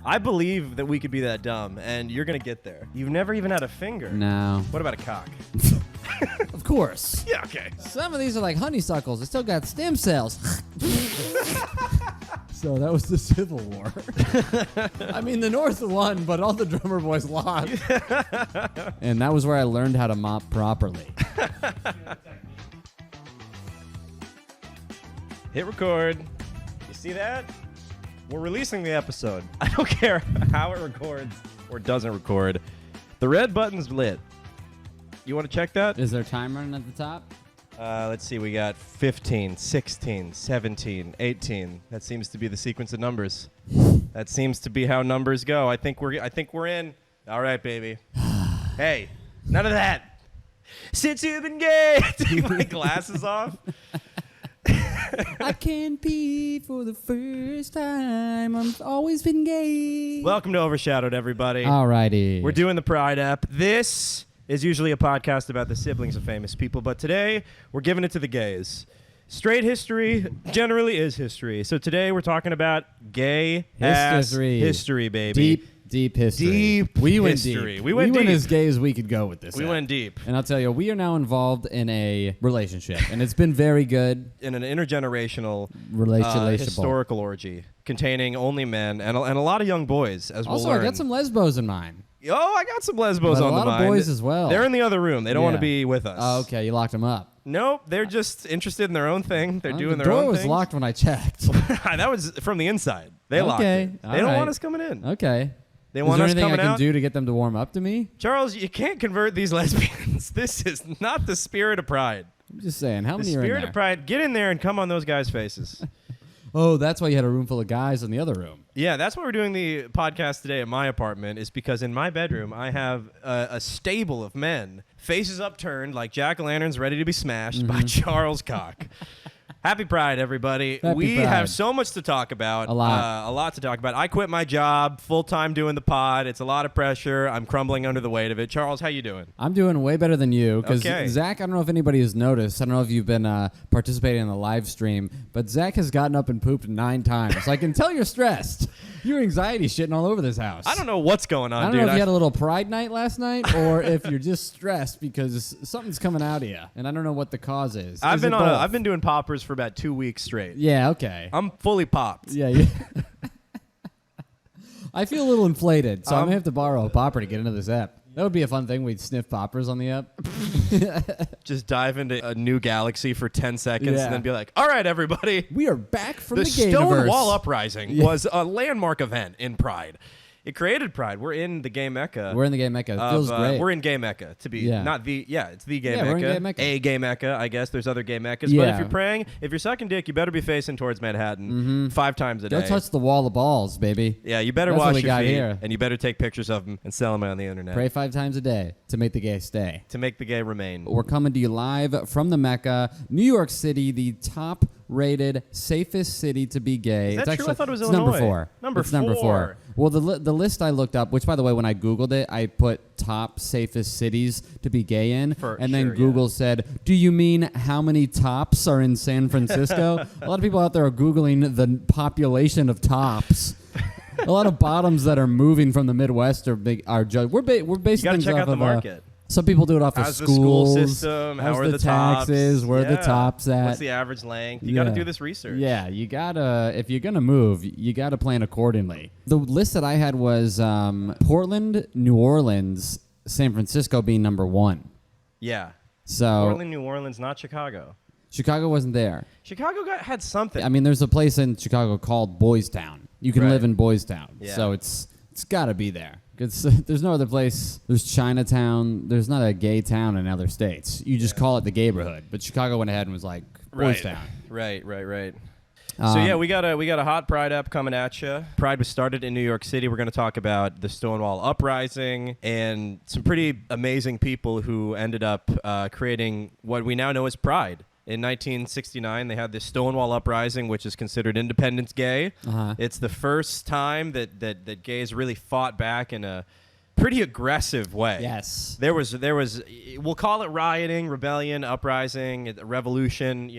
I believe that we could be that dumb, and you're going to get there. You've never even had a finger. No. What about a cock? Of course. Yeah, okay. Some of these are like honeysuckles. They still got stem cells. So that was the Civil War. I mean, the North won, but all the drummer boys lost. And that was where I learned how to mop properly. Hit record. You see that? We're releasing the episode. I don't care how it records or doesn't record. The red button's lit. You want to check that? Is there time running at the top? Let's see. We got 15, 16, 17, 18. That seems to be the sequence of numbers. That seems to be how numbers go. I think we're in. All right, baby. Hey, none of that. Since you've been gay. Take my glasses off. I can't pee for the first time. I've always been gay. Welcome to Overshadowed, everybody. Alrighty. We're doing the Pride app. This is usually a podcast about the siblings of famous people, but today we're giving it to the gays. Straight history generally is history. So today we're talking about gay ass history, baby. Deep history. We went history. deep. We went went deep. as gay as we could go with this. We went deep. And I'll tell you, we are now involved in a relationship, and it's been very good. In an intergenerational Relationship. historical orgy containing only men and a lot of young boys, as Also, we'll learn. I got some lesbos in mine. Oh, I got some lesbos But on the mind. a lot of boys as well. They're in the other room. They don't want to Yeah. be with us. Oh, okay. You locked them up. Nope, they're just interested in their own thing. They're doing the their own door was thing. locked when I checked. That was from the inside. They locked it. all They don't right. want us coming in. Okay. They Is want there us anything I coming can out. do to get them to warm up to me? Charles, you can't convert these lesbians. This is not the spirit of Pride. I'm just saying. How The many are in spirit there? of Pride, get in there and come on those guys' faces. Oh, that's why you had a room full of guys in the other room. Yeah, that's why we're doing the podcast today at my apartment, is because in my bedroom I have a stable of men, faces upturned like jack-o'-lanterns ready to be smashed by Charles Cock. Happy Pride, everybody. Happy we Pride. have so much to talk about. A lot. A lot to talk about. I quit my job, full-time doing the pod. It's a lot of pressure. I'm crumbling under the weight of it. Charles, how you doing? I'm doing way better than you because Okay. Zach, I don't know if anybody has noticed. I don't know if you've been participating in the live stream, but Zach has gotten up and pooped 9 times. So I can tell you're stressed. Your anxiety shitting all over this house. I don't know what's going on, I don't dude. know if you had a little pride night last night or if you're just stressed because something's coming out of you, and I don't know what the cause is. I've Is it both? I've been doing poppers for about 2 weeks straight. Yeah. Okay. I'm fully popped. Yeah. I feel a little inflated, so I'm gonna have to borrow a popper to get into this app. That would be a fun thing. We'd sniff poppers on the app. Just dive into a new galaxy for 10 seconds Yeah. and then be like, all right, everybody. We are back from the The Gayniverse. Stonewall Uprising was a landmark event in Pride. It created Pride. We're in the gay mecca. We're in the gay mecca. It feels great. We're in gay mecca to be not the it's the gay Yeah, mecca. we're in gay mecca. A gay mecca, I guess. There's other gay meccas. But Yeah. if you're praying, if you're sucking dick, you better be facing towards Manhattan 5 times a day. Don't touch the wall of balls, baby. Yeah, you better That's what wash we your got feet here. and you better take pictures of them and sell them on the internet Pray 5 times a day to make the gay stay. to make the gay remain. We're coming to you live from the Mecca, New York City, the top-rated, safest city to be gay. Is that it's true? I thought it was it's Illinois. number 4. Number It's number 4. 4. Well, the list I looked up, which, by the way, when I Googled it, I put top safest cities to be gay in, and then sure, Google said, do you mean how many tops are in San Francisco? A lot of people out there are Googling the population of tops. A lot of bottoms that are moving from the Midwest are big. We're basing You got to things check off out the of market. Some people do it off How's of the schools. school system? How how's are the taxes? tops? Where are the Yeah. tops at? What's the average length? You got to do this research. Yeah, you gotta. If you're gonna move, you gotta plan accordingly. The list that I had was Portland, New Orleans, San Francisco being number 1. Yeah. So Portland, New Orleans, not Chicago. Chicago wasn't there. Chicago had something. I mean, there's a place in Chicago called Boys Town. You can Right. live in Boys Town, Yeah. so it's gotta be there. There's no other place. There's Chinatown. There's not a gay town in other states. You just call it the gayborhood. But Chicago went ahead and was like Boys Town. Right. So yeah, we got a hot Pride app coming at you. Pride was started in New York City. We're going to talk about the Stonewall Uprising and some pretty amazing people who ended up creating what we now know as Pride. In 1969, they had the Stonewall Uprising, which is considered Independence Gay. It's the first time that gays really fought back in a pretty aggressive way. Yes. There was we'll call it rioting, rebellion, uprising, revolution,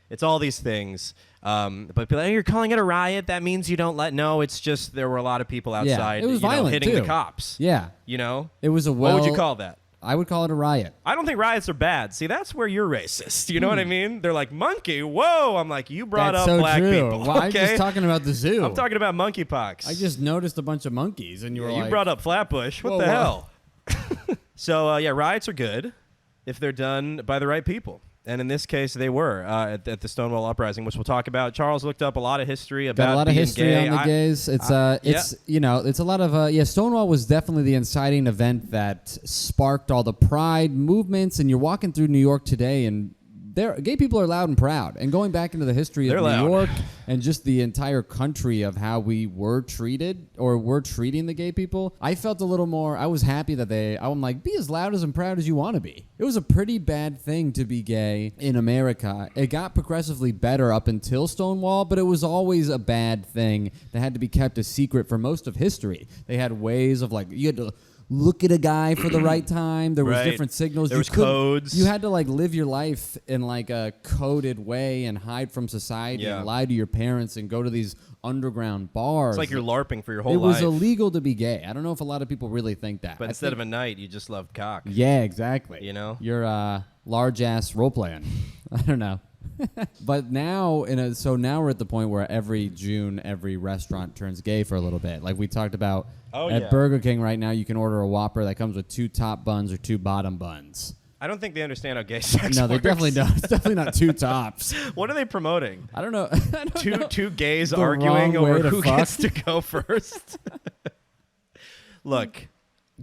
it's all these things. But people are like, you're calling it a riot? That means you don't let. No, it's just there were a lot of people outside. It was violent, hitting too. the cops. Yeah. You know, It was a what would you call that? I would call it a riot. I don't think riots are bad. See, that's where you're racist. You know what I mean? They're like, monkey, whoa. I'm like, you brought That's up so black true. people. Well, I'm just talking about the zoo. I'm talking about monkeypox. I just noticed a bunch of monkeys, and you were you like, brought up Flatbush. What Whoa, the whoa. hell? So, riots are good if they're done by the right people. And in this case, they were at the Stonewall Uprising, which we'll talk about. Charles looked up a lot of history about got a lot of being history gay. on the gays. It's a lot of Stonewall was definitely the inciting event that sparked all the pride movements. And you're walking through New York today, and gay people are loud and proud. And going back into the history of New York and just the entire country of how we were treated or were treating the gay people, I felt a little more. I was happy that I'm like, be as loud and proud as you want to be. It was a pretty bad thing to be gay in America. It got progressively better up until Stonewall, but it was always a bad thing that had to be kept a secret for most of history. They had ways of you had to look at a guy for the right time. There was different signals. There was codes. You had to live your life in a coded way and hide from society and lie to your parents and go to these underground bars. It's like you're LARPing for your whole life. It was life. illegal to be gay. I don't know if a lot of people really think that. But instead of a night, you just loved cock. Yeah, exactly. You know? You're large ass role playing. I don't know. But now, now we're at the point where every June, every restaurant turns gay for a little bit. Like we talked about at Burger King right now, you can order a Whopper that comes with 2 top buns or 2 bottom buns. I don't think they understand how gay sex No, works. they definitely don't. It's definitely not 2 tops. What are they promoting? I don't know. Two gays The arguing wrong way over to who fuck. gets to go first. Look,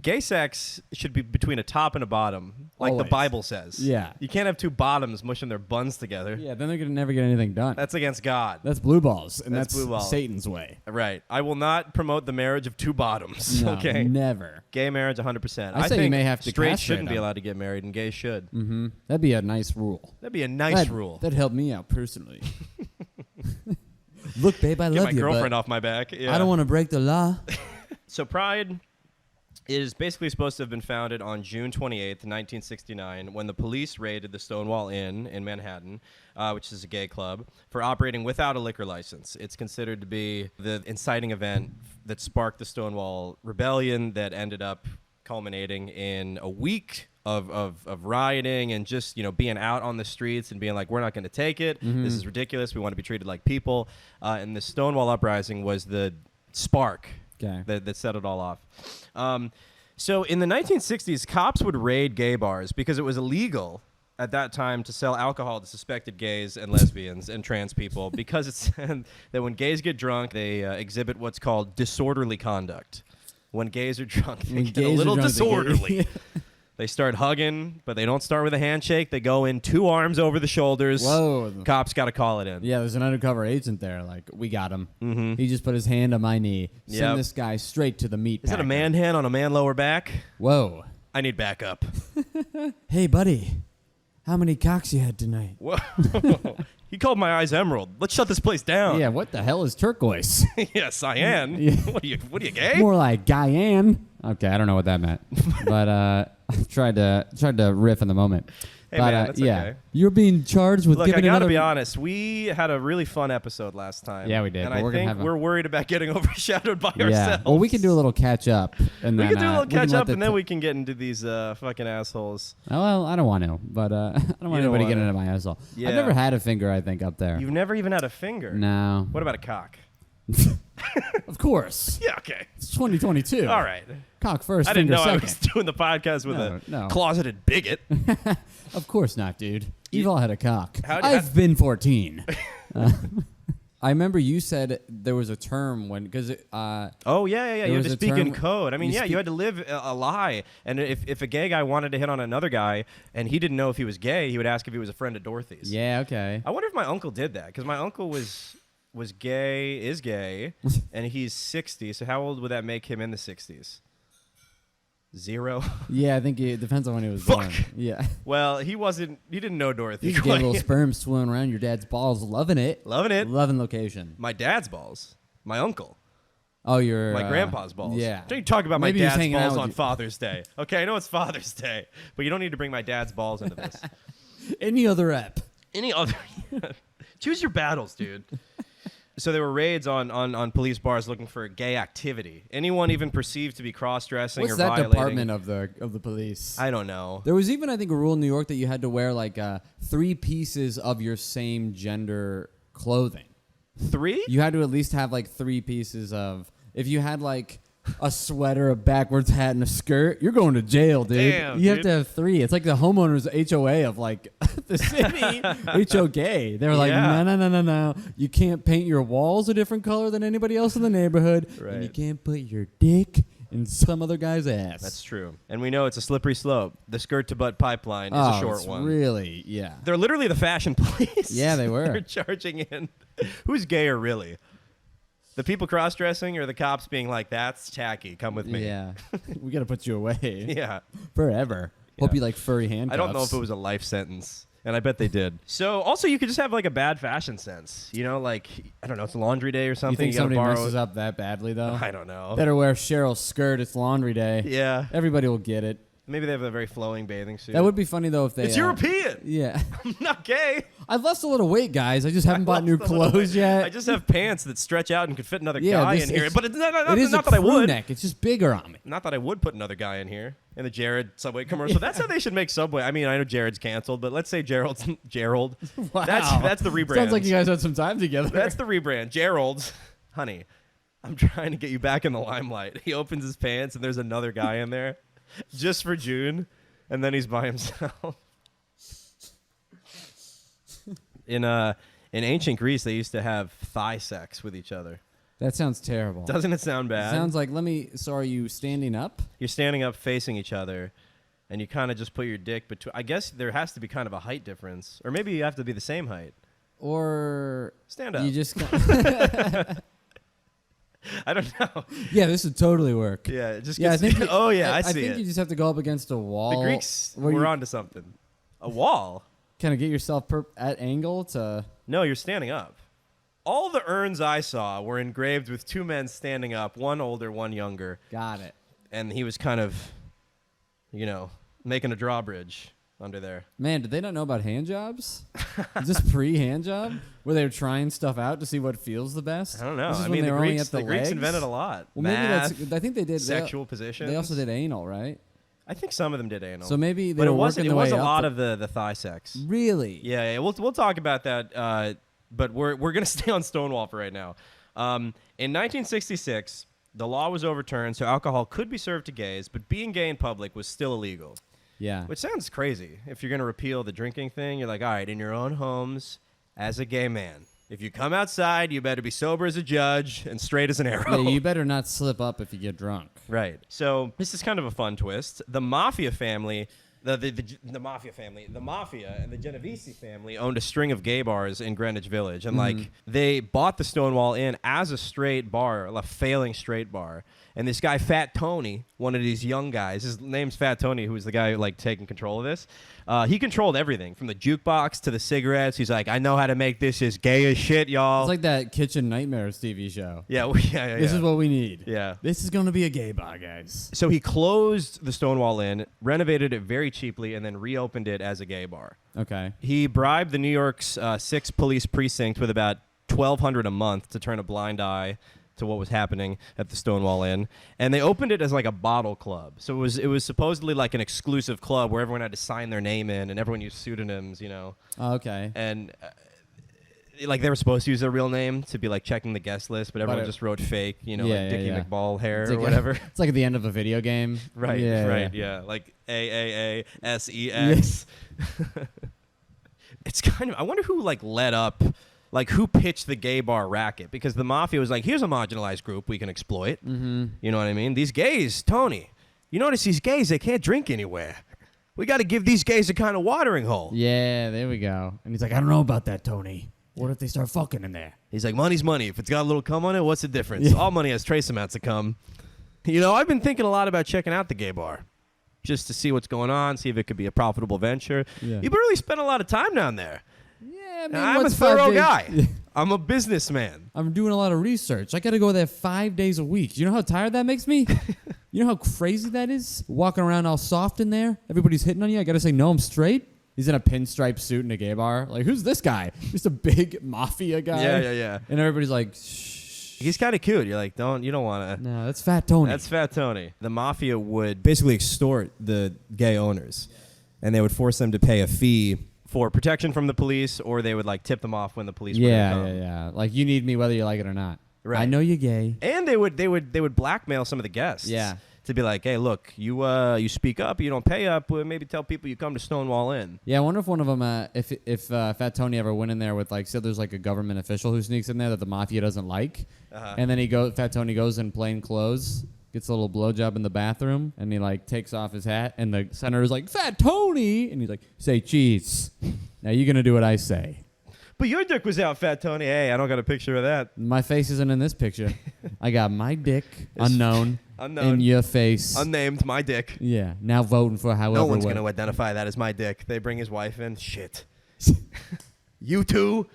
gay sex should be between a top and a bottom, like Always. the Bible says. Yeah. You can't have 2 bottoms mushing their buns together. Yeah, then they're going to never get anything done. That's against God. That's blue balls, and That's that's blue balls. Satan's way. Right. I will not promote the marriage of 2 bottoms. No, okay. never. Gay marriage, 100%. I say think you may have to straight castrate shouldn't be them. allowed to get married, and gays should. Mm-hmm. That'd be a nice rule. That'd be a nice rule. That'd help me out personally. Look, babe, I Get love my you, girlfriend but off my back. Yeah. I don't want to break the law. So Pride is basically supposed to have been founded on June 28th, 1969, when the police raided the Stonewall Inn in Manhattan, which is a gay club, for operating without a liquor license. It's considered to be the inciting event that sparked the Stonewall Rebellion that ended up culminating in a week of rioting and just, being out on the streets and being like, we're not going to take it. Mm-hmm. This is ridiculous. We want to be treated like people. And the Stonewall Uprising was the spark that set it all off. So in the 1960s, cops would raid gay bars because it was illegal at that time to sell alcohol to suspected gays and lesbians and trans people because it's said that when gays get drunk, they exhibit what's called disorderly conduct. When gays are drunk, they get a little disorderly. They start hugging, but they don't start with a handshake. They go in 2 arms over the shoulders. Whoa. Cops got to call it in. Yeah, there's an undercover agent there. We got him. Mm-hmm. He just put his hand on my knee. Yep. Send this guy straight to the meat Is that a packer. man hand on a man lower back? Whoa. I need backup. Hey, buddy. How many cocks you had tonight? Whoa. He called my eyes emerald. Let's shut this place down. Yeah, what the hell is turquoise? Yeah, cyan. Yeah. What are you, gay? More like Guyane. Okay, I don't know what that meant. But I tried to riff in the moment. Hey, but man, that's okay. You're being charged with Look, I giving gotta another... be honest. We had a really fun episode last time. Yeah, we did, And but I we're gonna think have a- we're worried about getting overshadowed by Yeah. ourselves. Well, we can do a little catch up. And We then, can do a little we can catch let up, the and then we can get into these fucking assholes. Oh, well, I don't want to, but I don't want don't anybody getting wanna. into my asshole. Yeah. I've never had a finger, I think, up there. You've never even had a finger. No. What about a cock? Of course. Yeah, okay. It's 2022. All right. Cock first, I didn't finger know I second. was doing the podcast with No. a closeted bigot. Of course not, dude. You've all had a cock. How'd- Been 14. I remember you said there was a term when... because Oh, yeah. You had was to a speak in term- code. I mean, you yeah, you had to live a lie. And if a gay guy wanted to hit on another guy and he didn't know if he was gay, he would ask if he was a friend of Dorothy's. Yeah, okay. I wonder if my uncle did that, because my uncle is gay, and he's 60. So how old would that make him in the 60s? 0? Yeah, I think it depends on when he was Fuck. born. Yeah. Well, he didn't know Dorothy. You get a little sperm swimming around your dad's balls, loving it. Loving it. Loving location. My dad's balls. My uncle. Oh, your... My grandpa's balls. Yeah. Don't you talk about Maybe my he's dad's hanging out balls with on you. Father's Day. Okay, I know it's Father's Day, but you don't need to bring my dad's balls into this. Any other app. Any other... Choose your battles, dude. So there were raids on police bars looking for gay activity. Anyone even perceived to be cross-dressing What's or that violating. department of the police? I don't know. There was even, I think, a rule in New York that you had to wear like 3 pieces of your same gender clothing. 3? You had to at least have like 3 pieces of. If you had like a sweater, a backwards hat, and a skirt, you're going to jail, dude. Damn, you have to have 3. It's like the homeowners HOA of like the city. HOK. They were like, no. You can't paint your walls a different color than anybody else in the neighborhood. Right. And you can't put your dick in some other guy's ass. That's true. And we know it's a slippery slope. The skirt to butt pipeline is a short one. Really, yeah. They're literally the fashion police. Yeah, they were. They're charging in. Who's gayer, really? The people cross-dressing or the cops being like, that's tacky, come with me? Yeah. We got to put you away. Yeah. Forever. Yeah. Hope you like furry handcuffs. I don't know if it was a life sentence, and I bet they did. So, also, you could just have, like, a bad fashion sense. You know, like, I don't know, it's laundry day or something. You think somebody messes up that badly, though? I don't know. Better wear Cheryl's skirt. It's laundry day. Yeah. Everybody will get it. Maybe they have a very flowing bathing suit. That would be funny, though, if they... It's European! Yeah. I'm not gay. I've lost a little weight, guys. I just haven't bought new clothes yet. I just have pants that stretch out and could fit another guy in here. But it's not that I would. Neck. It's just bigger on me. Not that I would put another guy in here. In the Jared Subway commercial. Yeah. That's how they should make Subway. I mean, I know Jared's canceled, but let's say Gerald. Wow. That's the rebrand. Sounds like you guys had some time together. That's the rebrand. Gerald, honey, I'm trying to get you back in the limelight. He opens his pants and there's another guy in there just for June, and then he's by himself. In ancient Greece, they used to have thigh sex with each other. That sounds terrible. Doesn't it sound bad? Sounds like, so are you standing up? You're standing up facing each other, and you kind of just put your dick between... I guess there has to be kind of a height difference. Or maybe you have to be the same height. Or... Stand up. You just... I don't know. Yeah, this would totally work. Yeah, it just I think I see I think it. you just have to go up against a wall. The Greeks were onto something. A wall? Kind of get yourself at angle to... No, you're standing up. All the urns I saw were engraved with 2 men standing up, one older, one younger. Got it. And he was kind of, making a drawbridge under there. Man, did they not know about hand jobs? Is this pre-hand job? Where they were trying stuff out to see what feels the best? I don't know. I mean, the Greeks invented a lot. Well, Math, maybe I think they did. Sexual positions. They also did anal, right? I think some of them did anal. So maybe they but were it wasn't. working It their was way a up lot of the thigh sex. Really? Yeah. We'll talk about that. But we're gonna stay on Stonewall for right now. In 1966, the law was overturned, so alcohol could be served to gays, but being gay in public was still illegal. Yeah. Which sounds crazy. If you're gonna repeal the drinking thing, you're like, all right, in your own homes, as a gay man, if you come outside, you better be sober as a judge and straight as an arrow. Yeah, you better not slip up if you get drunk. Right. So this is kind of a fun twist. The Mafia family. The Mafia family, the Mafia and the Genovese family owned a string of gay bars in Greenwich Village. And, they bought the Stonewall Inn as a straight bar, a failing straight bar. And this guy, Fat Tony, one of these young guys, his name's Fat Tony, who was the guy, taking control of this. He controlled everything, from the jukebox to the cigarettes. He's like, I know how to make this as gay as shit, y'all. It's like that Kitchen Nightmares TV show. Yeah. This is what we need. Yeah. This is going to be a gay bar, guys. So he closed the Stonewall Inn, renovated it very cheaply, and then reopened it as a gay bar. Okay. He bribed the New York's 6th police precinct with about $1,200 a month to turn a blind eye to what was happening at the Stonewall Inn, and they opened it as a bottle club. So it was supposedly an exclusive club where everyone had to sign their name in, and everyone used pseudonyms, Oh, okay. And they were supposed to use their real name to be checking the guest list, but everyone just wrote fake, Dickie McBall hair or whatever. It's like at the end of a video game. Right. Yeah, right. Yeah. Like AAASEX. It's kind of. I wonder who led up. Who pitched the gay bar racket? Because the Mafia was here's a marginalized group we can exploit. Mm-hmm. You know what I mean? These gays, Tony, you notice these gays, they can't drink anywhere. We got to give these gays a kind of watering hole. Yeah, there we go. And he's like, I don't know about that, Tony. What if they start fucking in there? He's like, money's money. If it's got a little cum on it, what's the difference? Yeah. All money has trace amounts of cum. I've been thinking a lot about checking out the gay bar. Just to see what's going on, see if it could be a profitable venture. Yeah. You really spend a lot of time down there. Yeah, I'm a thorough guy. I'm a businessman. I'm doing a lot of research. I got to go there 5 days a week. You know how tired that makes me? You know how crazy that is? Walking around all soft in there. Everybody's hitting on you. I got to say, no, I'm straight. He's in a pinstripe suit in a gay bar. Like, who's this guy? Just a big mafia guy. Yeah. And everybody's like, shh. He's kind of cute. You're like, you don't want to. No, that's Fat Tony. That's Fat Tony. The mafia would basically extort the gay owners, and they would force them to pay a fee for protection from the police, or they would like tip them off when the police were gonna come. Yeah. Like, you need me whether you like it or not. Right. I know you're gay. And they would blackmail some of the guests. Yeah. To be like, hey, look, you speak up, you don't pay up, maybe tell people you come to Stonewall Inn. Yeah, I wonder if one of them, if Fat Tony ever went in there with like, say there's like a government official who sneaks in there that the mafia doesn't like, and then Fat Tony goes in plain clothes, gets a little blowjob in the bathroom, and he like takes off his hat, and the senator's like, Fat Tony, and he's like, say cheese. Now you're gonna do what I say. But your dick was out, Fat Tony. Hey, I don't got a picture of that. My face isn't in this picture. I got my dick, unknown, in your face. Unnamed, my dick. Yeah, now voting for however. No one's going to identify that as my dick. They bring his wife in. Shit. You too?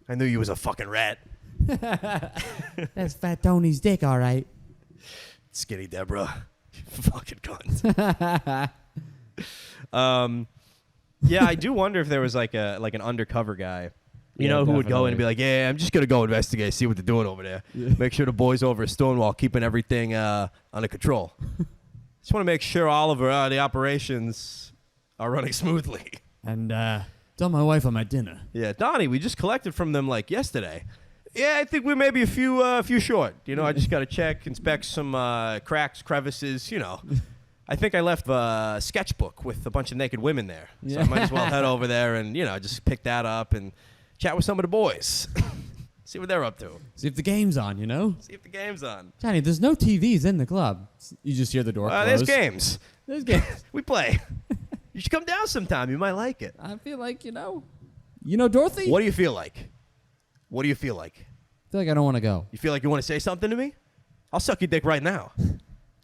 I knew you was a fucking rat. That's Fat Tony's dick, all right. Skinny Deborah. Fucking cunt. Yeah, I do wonder if there was like an undercover guy. You know, who would go in and be like, yeah, I'm just going to go investigate, see what they're doing over there. Yeah. Make sure the boys over at Stonewall keeping everything under control. Just want to make sure all of the operations are running smoothly. And tell my wife on my dinner. Yeah, Donnie, we just collected from them like yesterday. Yeah, I think we may be a few short. You know, I just got to check, inspect some cracks, crevices, you know. I think I left a sketchbook with a bunch of naked women there. So I might as well head over there and, just pick that up and chat with some of the boys. See what they're up to. See if the game's on, See if the game's on. Johnny, there's no TVs in the club. You just hear the door close. There's games. There's games. We play. You should come down sometime. You might like it. I feel like, Dorothy? What do you feel like? I feel like I don't want to go. You feel like you want to say something to me? I'll suck your dick right now.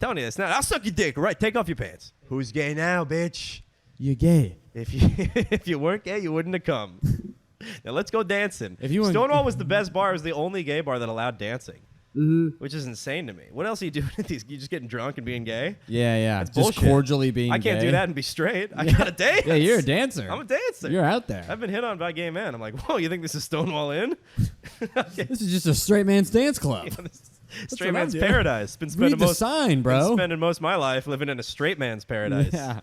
Telling you this now. I'll suck your dick. Right, take off your pants. Who's gay now, bitch? You're gay. If you weren't gay, you wouldn't have come. Now let's go dancing. Stonewall was the best bar. It was the only gay bar that allowed dancing, which is insane to me. What else are you doing at these? You just getting drunk and being gay? Yeah. That's just bullshit. Cordially being gay. I can't do that and be straight. I gotta dance. Yeah, you're a dancer. I'm a dancer. You're out there. I've been hit on by gay men. I'm like, whoa, you think this is Stonewall Inn? This is just a straight man's dance club. Straight man's paradise. Read the sign, bro. Been spending most of my life living in a straight man's paradise. Yeah.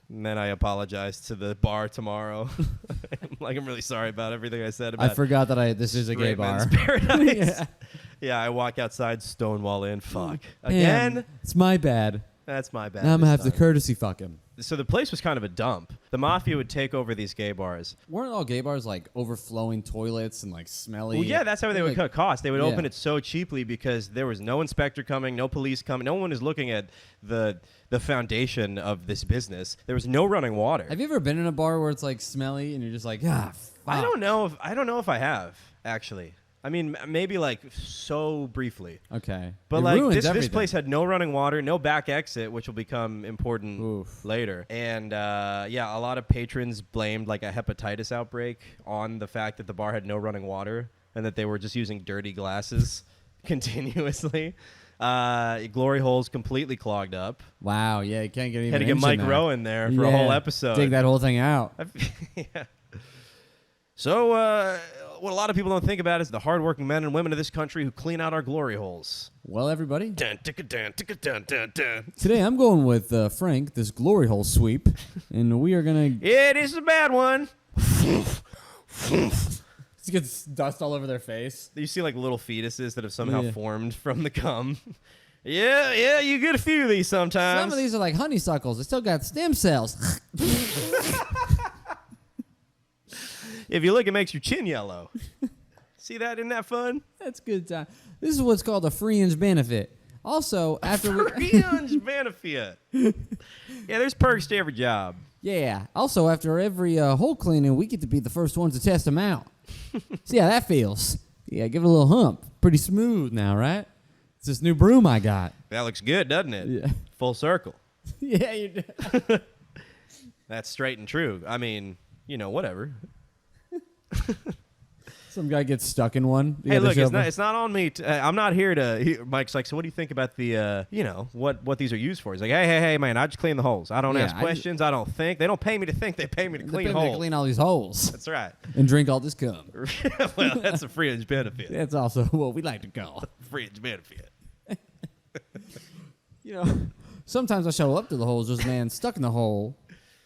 And then I apologize to the bar tomorrow. I'm really sorry about everything I said about. I forgot that this is a gay bar. Paradise. Yeah, I walk outside Stonewall Inn. Fuck. Again? Man, it's my bad. That's my bad. Now I'm going to have to courtesy fuck him. So the place was kind of a dump. The mafia would take over these gay bars. Weren't all gay bars like overflowing toilets and like smelly? Well, yeah, that's how they would cut costs. They would open it so cheaply because there was no inspector coming, no police coming. No one is looking at the foundation of this business. There was no running water. Have you ever been in a bar where it's like smelly and you're just like, fuck. I don't know if I have, actually. I mean, maybe like so briefly. Okay. But like this place had no running water, no back exit, which will become important later. And a lot of patrons blamed like a hepatitis outbreak on the fact that the bar had no running water and that they were just using dirty glasses continuously. Glory holes completely clogged up. Wow. Yeah, you can't get even. Had to get Mike Rowe in there for a whole episode. Dig that whole thing out. Yeah. So, what a lot of people don't think about is the hardworking men and women of this country who clean out our glory holes. Well, everybody. Dun, dun, dun, dun, dun. Today I'm going with Frank, this glory hole sweep, and we are going to... Yeah, this is a bad one. Just gets dust all over their face. You see like little fetuses that have somehow formed from the cum. Yeah, you get a few of these sometimes. Some of these are like honeysuckles. They still got stem cells. If you look, it makes your chin yellow. See that? Isn't that fun? That's good time. This is what's called a fringe benefit. Also, after fringe benefit. Yeah, there's perks to every job. Yeah. Also, after every hole cleaning, we get to be the first ones to test them out. See how that feels? Yeah, give it a little hump. Pretty smooth now, right? It's this new broom I got. That looks good, doesn't it? Yeah. Full circle. Yeah, you do. That's straight and true. I mean, whatever. Some guy gets stuck in one. Hey, look, it's not on me. I'm not here to. Mike's like, so what do you think about the, what these are used for? He's like, hey, man, I just clean the holes. I don't ask questions. I don't think. They don't pay me to think. They pay me to clean holes. To clean all these holes. That's right. And drink all this cum. Well, that's a fringe benefit. That's also what we like to call fringe benefit. Sometimes I show up to the holes, there's a man stuck in the hole,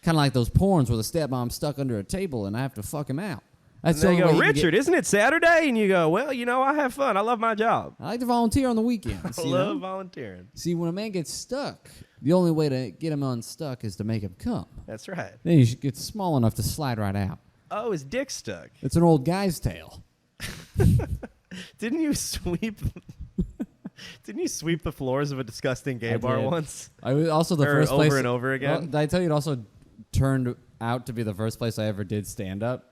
kind of like those porns where the stepmom's stuck under a table and I have to fuck him out. That's and they go, Richard, isn't it Saturday? And you go, well, I have fun. I love my job. I like to volunteer on the weekends. I love volunteering. See, when a man gets stuck, the only way to get him unstuck is to make him come. That's right. Then he gets small enough to slide right out. Oh, his dick's stuck. It's an old guy's tale. Didn't you sweep the floors of a disgusting gay bar once? I was also the first place over and over again. Well, did I tell you it also turned out to be the first place I ever did stand up?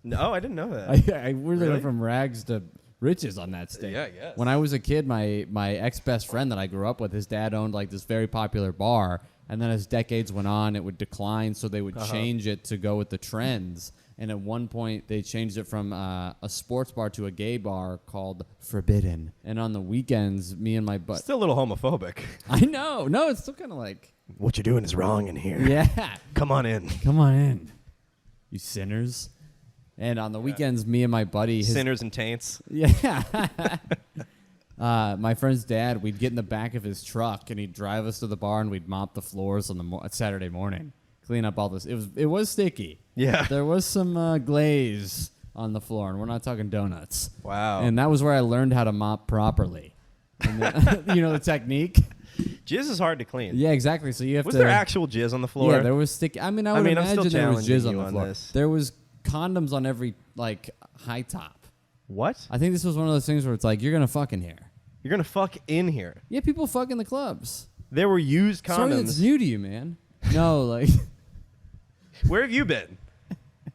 No, I didn't know that. I really went from rags to riches on that stage. Yeah, I guess. When I was a kid, my ex-best friend that I grew up with, his dad owned like this very popular bar, and then as decades went on, it would decline, so they would change it to go with the trends. And at one point, they changed it from a sports bar to a gay bar called Forbidden. And on the weekends, me and my buddy... Still a little homophobic. I know. No, it's still kind of like... What you're doing is wrong in here. Yeah. Come on in. Come on in, you sinners. And on the weekends, me and my buddy... Sinners and taints. Yeah. My friend's dad, we'd get in the back of his truck, and he'd drive us to the bar, and we'd mop the floors on the Saturday morning. Clean up all this. It was sticky. Yeah. There was some glaze on the floor, and we're not talking donuts. Wow. And that was where I learned how to mop properly. And the technique? Jizz is hard to clean. Yeah, exactly. So you have Was there actual jizz on the floor? Yeah, there was sticky. I would imagine there was jizz on the floor. This. There was condoms on every, high top. What? I think this was one of those things where it's like, you're going to fuck in here. You're going to fuck in here? Yeah, people fuck in the clubs. There were used condoms. Sorry, that's new to you, man. No, Where have you been?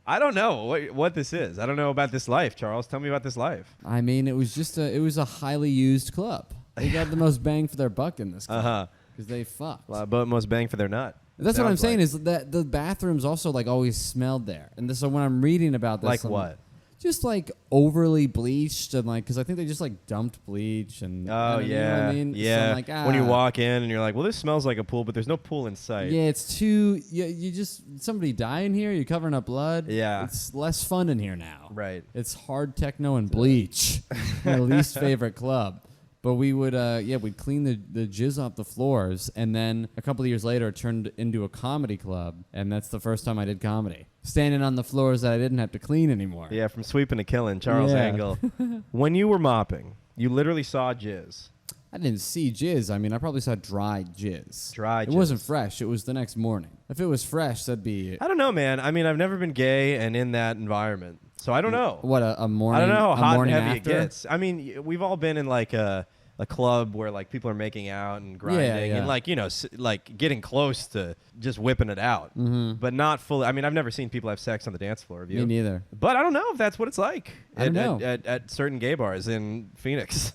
I don't know what this is. I don't know about this life, Charles. Tell me about this life. I mean, it was just a highly used club. They got the most bang for their buck in this club. Because they fucked. But most bang for their nut. That's what I'm saying is that the bathrooms also always smelled there. And so when I'm reading about this, like what? Just overly bleached and because I think they just dumped bleach and you know what I mean? Yeah. So when you walk in and you're like, well, this smells like a pool, but there's no pool in sight. Yeah, it's too. You just somebody die in here. You're covering up blood. Yeah, it's less fun in here now. Right. It's hard techno and bleach. My least favorite club. But we would, we'd clean the jizz off the floors, and then a couple of years later, it turned into a comedy club, and that's the first time I did comedy. Standing on the floors that I didn't have to clean anymore. Yeah, from sweeping to killing, Charles Angle. When you were mopping, you literally saw jizz. I didn't see jizz. I mean, I probably saw dry jizz. Dry jizz. It wasn't fresh. It was the next morning. If it was fresh, that'd be... I don't know, man. I mean, I've never been gay and in that environment, so I don't know. What, a morning? I don't know how hot and heavy after? it gets. I mean, we've all been in a club where people are making out and grinding and getting close to just whipping it out, but not fully. I mean, I've never seen people have sex on the dance floor. Have you? Me neither. But I don't know if that's what it's like at certain gay bars in Phoenix.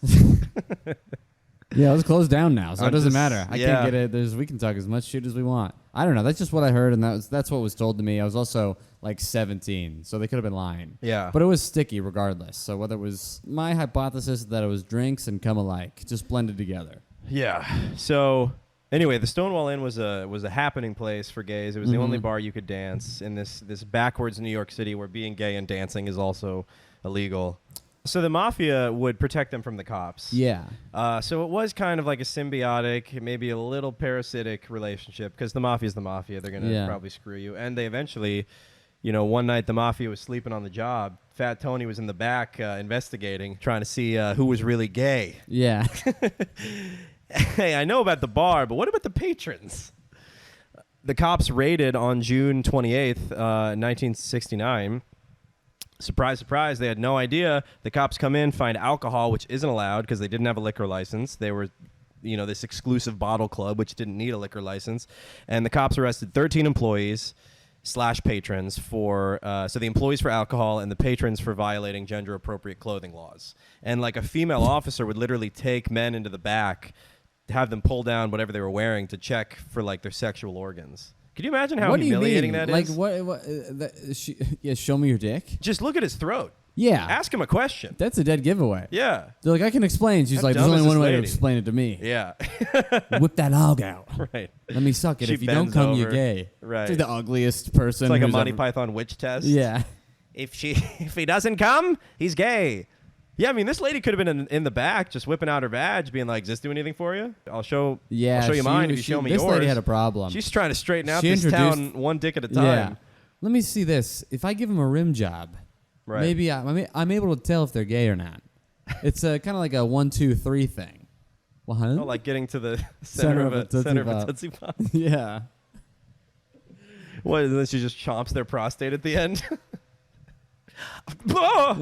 Yeah, it's closed down now, so it doesn't matter. I can't get it. We can talk as much shit as we want. I don't know. That's just what I heard, and that's what was told to me. I was also 17, so they could have been lying. Yeah. But it was sticky regardless. So whether it was my hypothesis that it was drinks and cum alike, just blended together. Yeah. So anyway, the Stonewall Inn was a happening place for gays. It was the only bar you could dance in this backwards New York City where being gay and dancing is also illegal. So the mafia would protect them from the cops. Yeah. So it was kind of like a symbiotic, maybe a little parasitic relationship because the mafia is the mafia. They're going to probably screw you. And they eventually, one night the mafia was sleeping on the job. Fat Tony was in the back investigating, trying to see who was really gay. Yeah. Hey, I know about the bar, but what about the patrons? The cops raided on June 28th, 1969. Surprise, surprise, they had no idea. The cops come in, find alcohol, which isn't allowed because they didn't have a liquor license. They were, this exclusive bottle club, which didn't need a liquor license. And the cops arrested 13 employees / patrons for, so the employees for alcohol and the patrons for violating gender-appropriate clothing laws. And a female officer would literally take men into the back, have them pull down whatever they were wearing to check for, their sexual organs. Could you imagine how humiliating that is? Show me your dick? Just look at his throat. Yeah. Ask him a question. That's a dead giveaway. Yeah. They're like, I can explain. She's How like, there's dumb only is one this way to lady? explain it to me. Yeah. Whip that hog out. Right. Let me suck it. She If you don't bends come, over. you're gay. Right. It's like the ugliest person. It's like a who's Monty ever- Python witch test. Yeah. If he doesn't come, he's gay. Yeah, I mean, this lady could have been in the back just whipping out her badge, being like, does this do anything for you? I'll show you mine if you show me yours. This lady had a problem. She's trying to straighten out She this introduced- town one dick at a time. Yeah. Let me see this. If I give him a rim job, Right. maybe I'm able to tell if they're gay or not. It's kind of like a 1, 2, 3 thing. What? Oh, like getting to the center of a Tootsie Pop. Yeah. What, and then she just chomps their prostate at the end? No,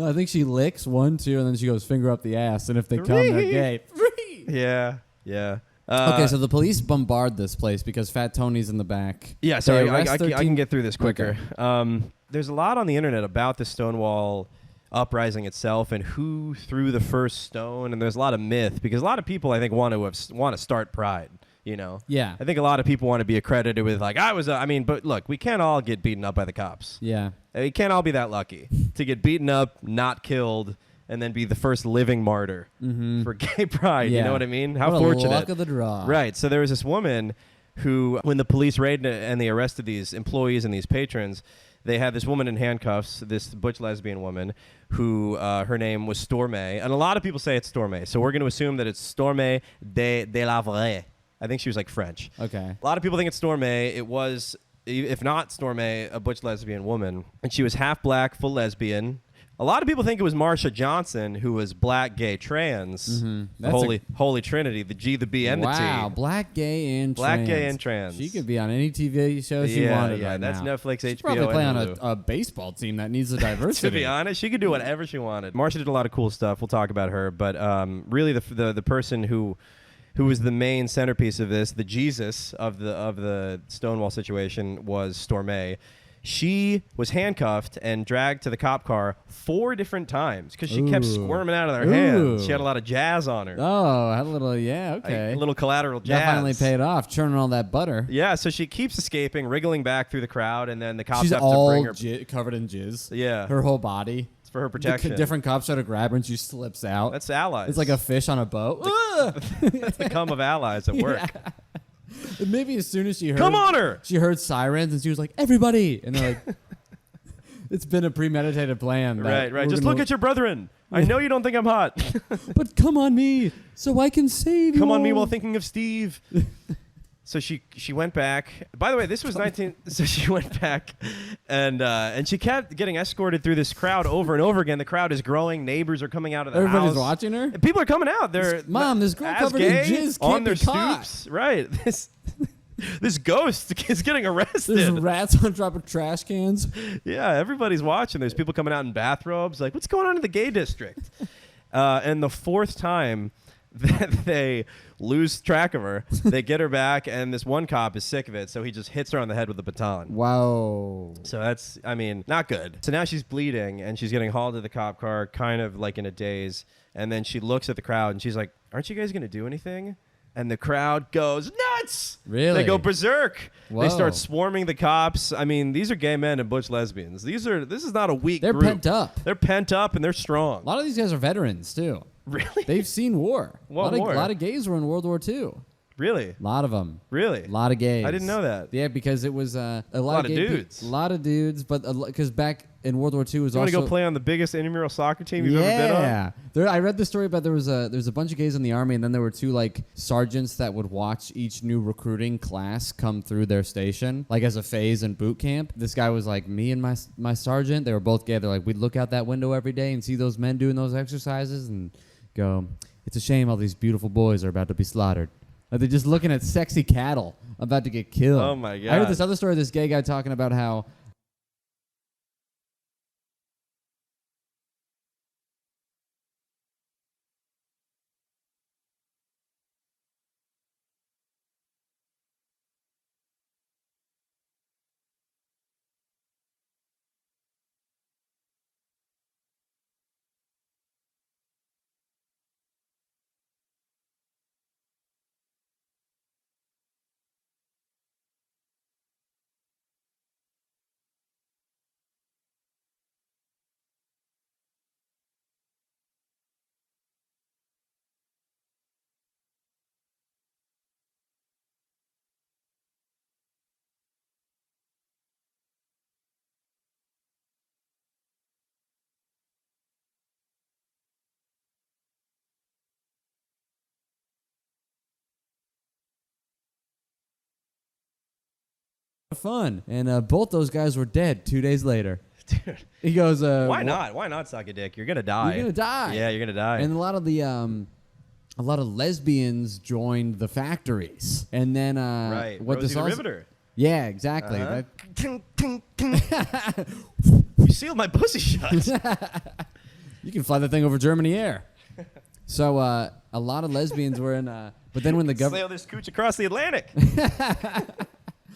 I think she licks 1, 2, and then she goes finger up the ass, and if they come, they're gay. 3. Yeah, yeah. Okay, so the police bombard this place because Fat Tony's in the back. Yeah, so They I arrest can get through this quicker. Okay. There's a lot on the internet about the Stonewall uprising itself and who threw the first stone, and there's a lot of myth because a lot of people I think want to start Pride. You know, Yeah. I think a lot of people want to be accredited with like but look, we can't all get beaten up by the cops. Yeah. We can't all be that lucky to get beaten up, not killed, and then be the first living martyr for gay pride. Yeah. You know what I mean? How What a fortunate. luck of the draw. Right. So there was this woman who, when the police raided and they arrested these employees and these patrons, they had this woman in handcuffs, this butch lesbian woman, who her name was Storme. And a lot of people say it's Storme. So we're going to assume that it's Storme de la Vraie. I think she was like French. Okay. A lot of people think it's Storme. It was, if not Storme, a butch lesbian woman. And she was half black, full lesbian. A lot of people think it was Marsha Johnson, who was black, gay, trans. That's Holy Trinity, the G, the B, and the T. Wow, black, gay, and Black, trans. gay, and trans. She could be on any TV show she wanted right that's now. Netflix, She'd HBO, probably play on and Hulu. a baseball team that needs the diversity. To be honest, she could do whatever she wanted. Marsha did a lot of cool stuff. We'll talk about her. But really, the person who was the main centerpiece of this, the Jesus of the Stonewall situation, was Storme. She was handcuffed and dragged to the cop car 4 different times because she kept squirming out of their hands. She had a lot of jazz on her. Oh, had a little, okay. A little collateral jazz. That finally paid off, churning all that butter. Yeah, so she keeps escaping, wriggling back through the crowd, and then the cops She's have to all bring her. covered in jizz. Yeah. Her whole body. It's for her protection. Different cops try to grab her and she slips out. That's allies. It's like a fish on a boat. That's the cum of allies at work. And maybe as soon as she heard Come on her! she heard sirens and she was like, everybody. And they're like, it's been a premeditated plan. Right. Just look at your brethren. I know you don't think I'm hot. But come on me so I can save you. Come on me while thinking of Steve. So she went back. By the way, this was 19. So she went back, and she kept getting escorted through this crowd over and over again. The crowd is growing. Neighbors are coming out of the Everybody's house. watching her? And people are coming out. They're Mom, this girl as covered in gay, jizz on can't their be caught. stoops. Right. This ghost is getting arrested. There's rats on top of trash cans. Yeah, everybody's watching. There's people coming out in bathrobes. Like, what's going on in the gay district? And the 4th time that they lose track of her, they get her back, and this one cop is sick of it, so he just hits her on the head with a baton. Wow. So that's, not good. So now she's bleeding, and she's getting hauled to the cop car, kind of like in a daze, and then she looks at the crowd, and she's like, aren't you guys going to do anything? And the crowd goes nuts. Really? They go berserk. Whoa. They start swarming the cops. These are gay men and butch lesbians. This is not a weak They're group. pent up. They're pent up and they're strong. A lot of these guys are veterans, too. Really? They've seen war. What a war? lot of gays were in World War II. Really? A lot of them. Really? A lot of gays. I didn't know that. Yeah, because it was a lot of of gay dudes. A lot of dudes, but because back in World War II was You want also to go play on the biggest intramural soccer team you've ever been on? Yeah, I read the story about there's a bunch of gays in the army, and then there were 2 like sergeants that would watch each new recruiting class come through their station, like as a phase in boot camp. This guy was like, me and my sergeant, they were both gay. They're like, we'd look out that window every day and see those men doing those exercises and go, it's a shame all these beautiful boys are about to be slaughtered. Like they're just looking at sexy cattle about to get killed. Oh my God. I heard this other story of this gay guy talking about how fun. And both those guys were dead 2 days later. Dude. He goes, why not? Why not suck a dick? You're going to die. You're going to die. Yeah, you're going to die. And a lot of lesbians joined the factories. And then right. what Rosie the the Riveter. Yeah, exactly. You sealed my pussy shut. You can fly that thing over Germany air. So a lot of lesbians were in. But then when the government sail this cooch across the Atlantic.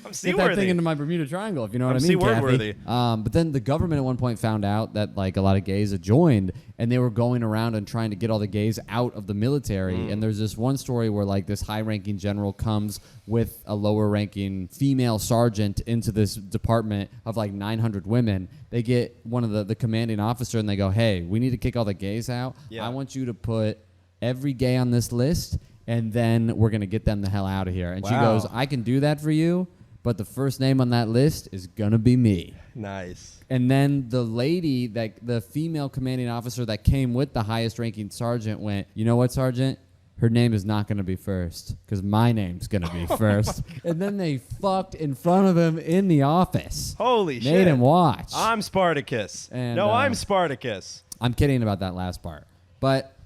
I'm get that thing into my Bermuda Triangle, if you know what I mean, Kathy. But then the government at one point found out that like a lot of gays had joined, and they were going around and trying to get all the gays out of the military. And there's this one story where like this high-ranking general comes with a lower-ranking female sergeant into this department of like 900 women. They get one of the commanding officer, and they go, "Hey, we need to kick all the gays out. Yeah. I want you to put every gay on this list, and then we're gonna get them the hell out of here." And she goes, "I can do that for you, but the first name on that list is gonna be me." Nice. And then the lady, the female commanding officer that came with the highest ranking sergeant went, "You know what, Sergeant? Her name is not gonna be first, because my name's gonna be first." And then they fucked in front of him in the office. Holy shit. Made him watch. I'm Spartacus. And, I'm Spartacus. I'm kidding about that last part. But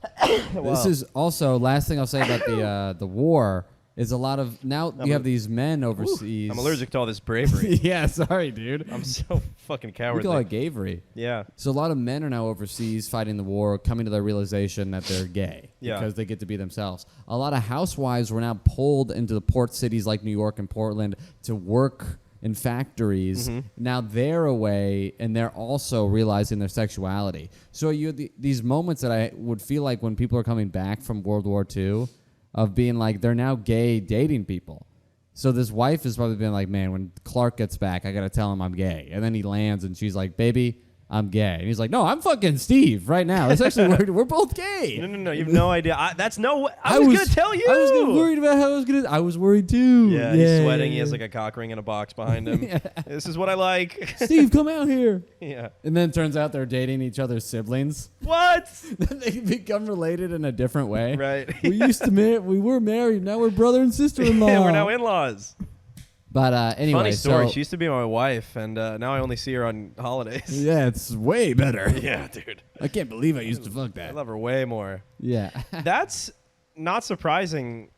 this is also, last thing I'll say about the war is a lot of, now you have these men overseas. I'm allergic to all this bravery. Yeah, sorry, dude. I'm so fucking We cowardly. call it gavery. Yeah. So a lot of men are now overseas fighting the war, coming to the realization that they're gay because they get to be themselves. A lot of housewives were now pulled into the port cities like New York and Portland to work in factories. Now they're away, and they're also realizing their sexuality. So you have these moments that I would feel like when people are coming back from World War II of being like, they're now gay dating people. So this wife is probably been like, man, when Clark gets back, I got to tell him I'm gay. And then he lands, and she's like, baby, I'm gay. And he's like, no, I'm fucking Steve right now. It's actually, we're both gay. No. You have no idea. I was going to tell you. I was worried about how I was worried too. Yeah, he's sweating. He has like a cock ring in a box behind him. Yeah. This is what I like. Steve, come out here. Yeah. And then it turns out they're dating each other's siblings. What? They become related in a different way. Right. We were married. Now we're brother and sister-in-law. Yeah, we're now in-laws. But anyway, funny story. So, she used to be my wife, and now I only see her on holidays. Yeah, it's way better. Yeah, dude. I can't believe I used to fuck that. I love her way more. Yeah. That's not surprising.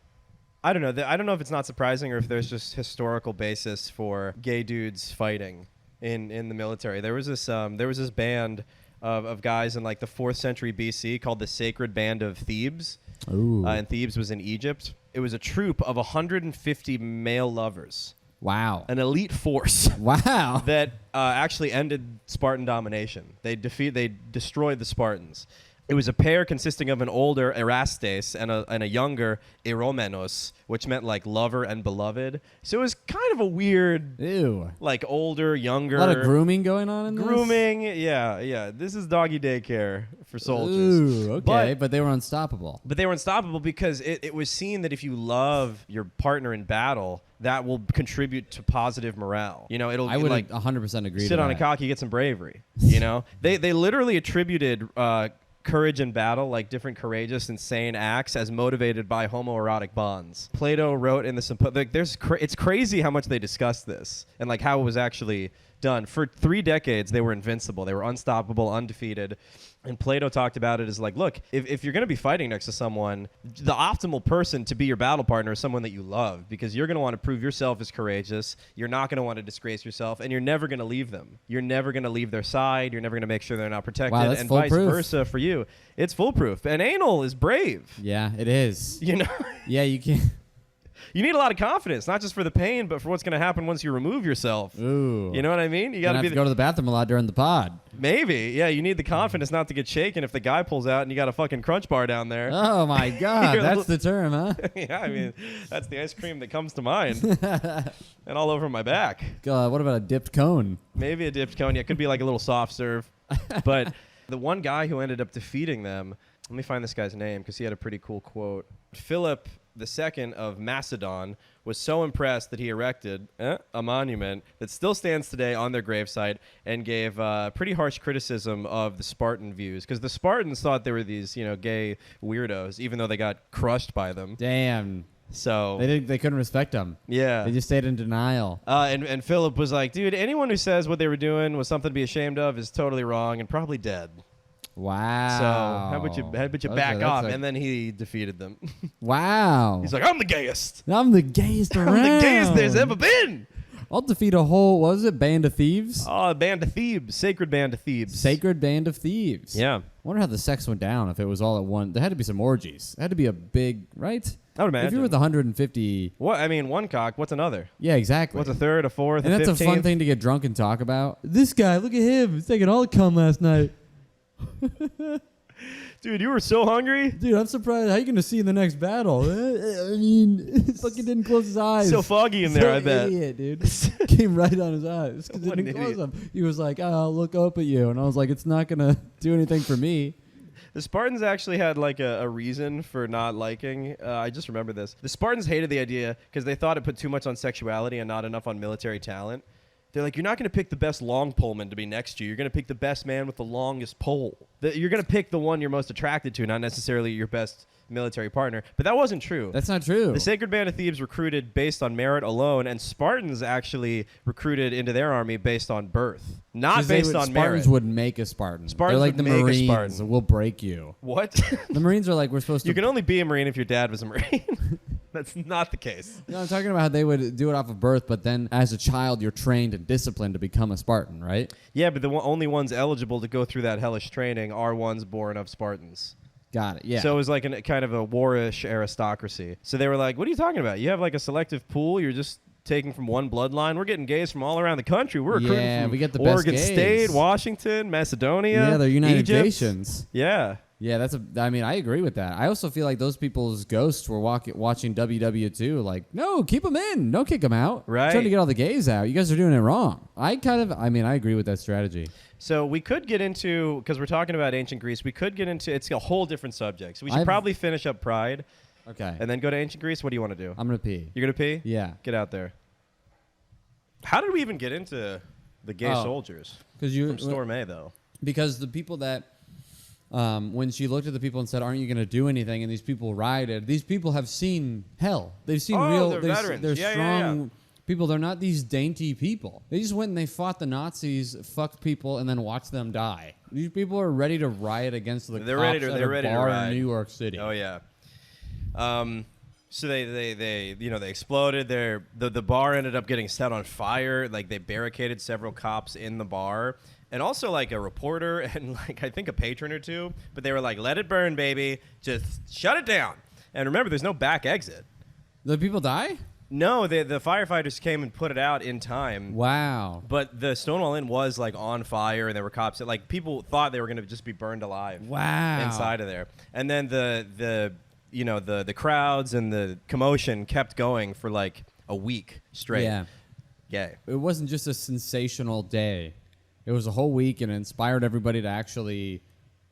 I don't know. I don't know if it's not surprising or if there's just historical basis for gay dudes fighting in the military. There was this band of guys in like the 4th century BC called the Sacred Band of Thebes. Ooh. And Thebes was in Egypt. It was a troop of 150 male lovers. Wow. An elite force. Wow. That actually ended Spartan domination. They destroyed the Spartans. It was a pair consisting of an older Erastes and a younger Eromenos, which meant like lover and beloved. So it was kind of a weird, like older, younger. A lot of grooming going on in this? Grooming, yeah. This is doggy daycare for soldiers. Ooh, okay, but they were unstoppable. But they were unstoppable because it was seen that if you love your partner in battle, that will contribute to positive morale. You know, I would like 100% agree. Sit on a cock, you get some bravery. You know, they literally attributed courage in battle, like different courageous, insane acts, as motivated by homoerotic bonds. Plato wrote in the it's crazy how much they discussed this and like how it was actually done. For 3 decades, they were invincible. They were unstoppable, undefeated. And Plato talked about it as like, look, if you're going to be fighting next to someone, the optimal person to be your battle partner is someone that you love, because you're going to want to prove yourself as courageous. You're not going to want to disgrace yourself, and you're never going to leave them. You're never going to leave their side. You're never going to make sure they're not protected, wow, that's and foolproof. Vice versa for you. It's foolproof. And anal is brave. Yeah, it is. You know? Yeah, you can't. You need a lot of confidence, not just for the pain, but for what's going to happen once you remove yourself. Ooh. You know what I mean? You got to go to the bathroom a lot during the pod. Maybe. Yeah, you need the confidence not to get shaken if the guy pulls out and you got a fucking crunch bar down there. Oh, my God. That's the term, huh? Yeah, I mean, that's the ice cream that comes to mind. And all over my back. What about a dipped cone? Maybe a dipped cone. Yeah, it could be like a little soft serve. But the one guy who ended up defeating them, let me find this guy's name because he had a pretty cool quote. Philip II of Macedon was so impressed that he erected a monument that still stands today on their gravesite and gave pretty harsh criticism of the Spartan views, because the Spartans thought they were these, gay weirdos, even though they got crushed by them. Damn. So They couldn't respect him. yeah. They just stayed in denial. And Philip was like, dude, anyone who says what they were doing was something to be ashamed of is totally wrong and probably dead. Wow. So how about you back off? And then he defeated them. Wow. He's like, I'm the gayest. I'm the gayest around. I'm the gayest there's ever been. I'll defeat a whole, what was it, band of thieves? Oh, a band of Thebes. Sacred band of Thebes. Sacred band of thieves. Yeah. I wonder how the sex went down if it was all at one. There had to be some orgies. It had to be a big, right? I would imagine. If you're with 150. What? I mean, one cock. What's another? Yeah, exactly. What's a third, a fourth, and a 15th? that's a fun thing to get drunk and talk about. This guy, look at him. He's taking all the cum last night. Dude, you were so hungry. Dude, I'm surprised. How you going to see in the next battle? I mean, fucking didn't close his eyes. So foggy in there, I bet. Idiot, dude. Came right on his eyes because he didn't close them. He was like, I'll look up at you. And I was like, it's not going to do anything for me. The Spartans actually had like a reason for not liking. I just remember this. The Spartans hated the idea because they thought it put too much on sexuality and not enough on military talent. They're like, you're not going to pick the best long poleman to be next to you. You're going to pick the best man with the longest pole. You're going to pick the one you're most attracted to, not necessarily your best military partner. But that wasn't true. That's not true. The Sacred Band of Thebes recruited based on merit alone, and Spartans actually recruited into their army based on birth, not based on merit. Spartans would make a Spartan. Spartans They're like would the make a Marines. Spartan. We'll break you. What? The Marines are like, we're supposed to. You can only be a Marine if your dad was a Marine. That's not the case. No, I'm talking about how they would do it off of birth, but then as a child, you're trained and disciplined to become a Spartan, right? Yeah, but the only ones eligible to go through that hellish training are ones born of Spartans. Got it, yeah. So it was like kind of a warish aristocracy. So they were like, what are you talking about? You have like a selective pool. You're just taking from one bloodline. We're getting gays from all around the country. We're recruiting from we get the Oregon best State, gays. Washington, Macedonia. Yeah, they're United Egypt. Nations. Yeah. Yeah, I mean, I agree with that. I also feel like those people's ghosts were watching WW2 like, no, keep them in. Don't kick them out. Right. Trying to get all the gays out. You guys are doing it wrong. I agree with that strategy. So we could get into, because we're talking about ancient Greece, it's a whole different subject. So we should probably finish up Pride. Okay. And then go to ancient Greece. What do you want to do? I'm going to pee. You're going to pee? Yeah. Get out there. How did we even get into the gay soldiers? From Storm A, though. Because the people that, when she looked at the people and said, aren't you going to do anything? And these people rioted. These people have seen hell. They've seen they're veterans. They're strong. Yeah. People, they're not these dainty people. They just went and they fought the Nazis, fucked people, and then watched them die. These people are ready to riot against the they're cops ready to, at they're a ready bar to riot. in New York City. Oh yeah. So they exploded. The bar ended up getting set on fire. Like they barricaded several cops in the bar, and also like a reporter and like I think a patron or two. But they were like, "Let it burn, baby. Just shut it down." And remember, there's no back exit. The people die? No, the firefighters came and put it out in time. Wow. But the Stonewall Inn was like on fire, and there were cops that like people thought they were going to just be burned alive. Wow. Inside of there, and then the crowds and the commotion kept going for like a week straight. Yeah. Gay. It wasn't just a sensational day. It was a whole week and it inspired everybody to actually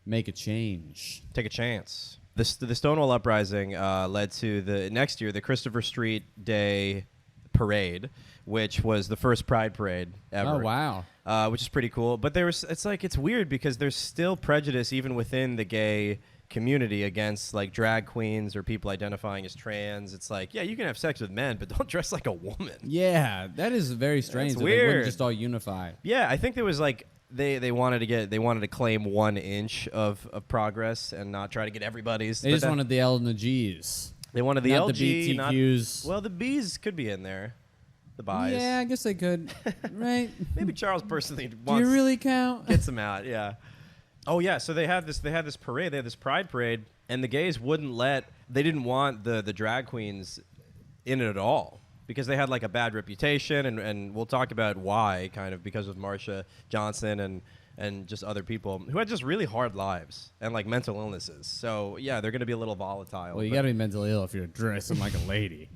make a change. Take a chance. The Stonewall Uprising led to the next year, the Christopher Street Day Parade, which was the first Pride Parade ever. Oh, wow. Which is pretty cool. But it's weird because there's still prejudice even within the gay community against like drag queens or people identifying as trans. It's like, yeah, you can have sex with men, but don't dress like a woman. Yeah, that is very strange. That's that They wouldn't weird. just all unify. Yeah, I think there was like they wanted to claim 1 inch of progress and not try to get everybody's. They just wanted the L and the G's. They wanted the not LG, the BTQs. well, the B's could be in there. The buys. Yeah, I guess they could. Right? Maybe Charles personally Do wants you really count? gets them out. Yeah. Oh yeah. So they had this parade. They had this Pride parade, and the gays they didn't want the drag queens in it at all because they had like a bad reputation, and we'll talk about why, kind of because of Marsha Johnson and just other people who had just really hard lives and like mental illnesses. So yeah, they're gonna be a little volatile. Well, you got to be mentally ill if you're dressing like a lady.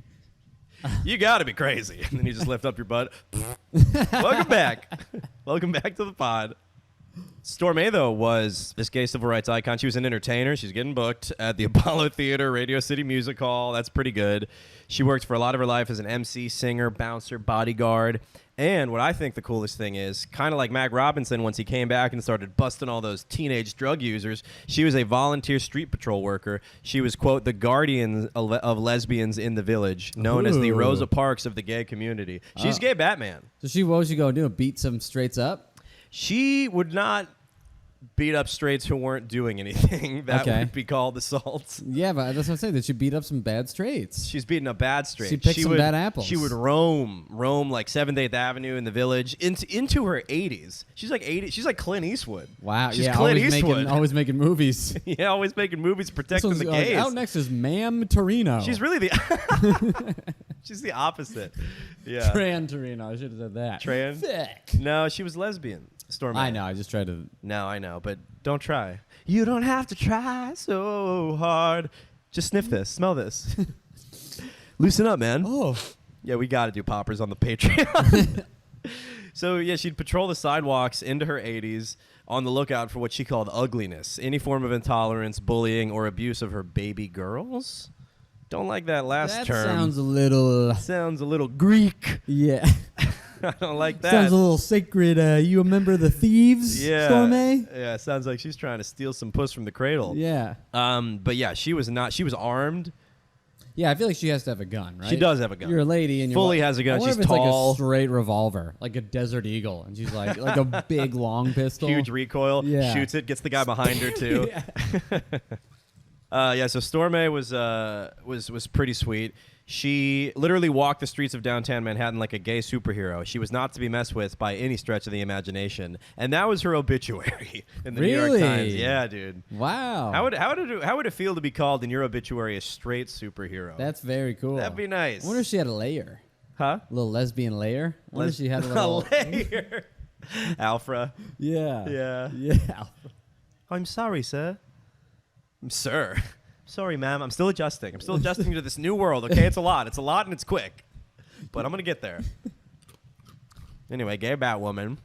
You got to be crazy. And then you just lift up your butt. Welcome back. Welcome back to the pod. Storm A, though, was this gay civil rights icon. She was an entertainer. She's getting booked at the Apollo Theater, Radio City Music Hall. That's pretty good. She worked for a lot of her life as an MC, singer, bouncer, bodyguard. And what I think the coolest thing is, kind of like Mac Robinson, once he came back and started busting all those teenage drug users, she was a volunteer street patrol worker. She was, quote, the guardian of lesbians in the village, known as the Rosa Parks of the gay community. She's gay Batman. So what was she going to do? Beat some straights up? She would not beat up straights who weren't doing anything. That would be called assault. Yeah, but that's what I'm saying. That she beat up some bad straights. She's beating up bad straights. She picked some bad apples. She would roam like 7th, 8th Avenue in the village into her 80s. She's like 80. She's like Clint Eastwood. Wow. She's Clint Eastwood. Always making movies. Yeah, always making movies protecting the gays. Out next is Ma'am Torino. She's really the... She's the opposite. Yeah. Tran Torino. I should have said that. Tran? Thick. No, she was lesbian. Storm. I know. I just tried to. No, I know, but don't try. You don't have to try so hard. Just sniff this. Smell this. Loosen up, man. Oh. Yeah, we got to do poppers on the Patreon. So, yeah, she'd patrol the sidewalks into her 80s on the lookout for what she called ugliness, any form of intolerance, bullying, or abuse of her baby girls. Don't like that last term. Sounds a little... Sounds a little Greek. Yeah. I don't like that. Sounds a little sacred. You a member of the thieves, yeah. Stormy? Yeah, sounds like she's trying to steal some puss from the cradle. Yeah. But yeah, she was not. She was armed. Yeah, I feel like she has to have a gun, right? She does have a gun. You're a lady and you're fully has a gun. She's if it's tall, like a straight revolver, like a Desert Eagle, and she's like a big long pistol, huge recoil. Yeah. Shoots it, gets the guy behind her too. Yeah. So Storm A was pretty sweet. She literally walked the streets of downtown Manhattan like a gay superhero. She was not to be messed with by any stretch of the imagination, and that was her obituary in the New York Times. Yeah, dude. Wow. How would it feel to be called in your obituary a straight superhero? That's very cool. That'd be nice. I wonder if she had a layer. Huh? A little lesbian layer. I wonder if she had a little layer. Alfra. Yeah. Yeah. Yeah. I'm sorry, sir. Sir. Sorry, ma'am. I'm still adjusting. I'm still adjusting to this new world, okay? It's a lot. It's a lot and it's quick. But I'm going to get there. Anyway, gay Batwoman.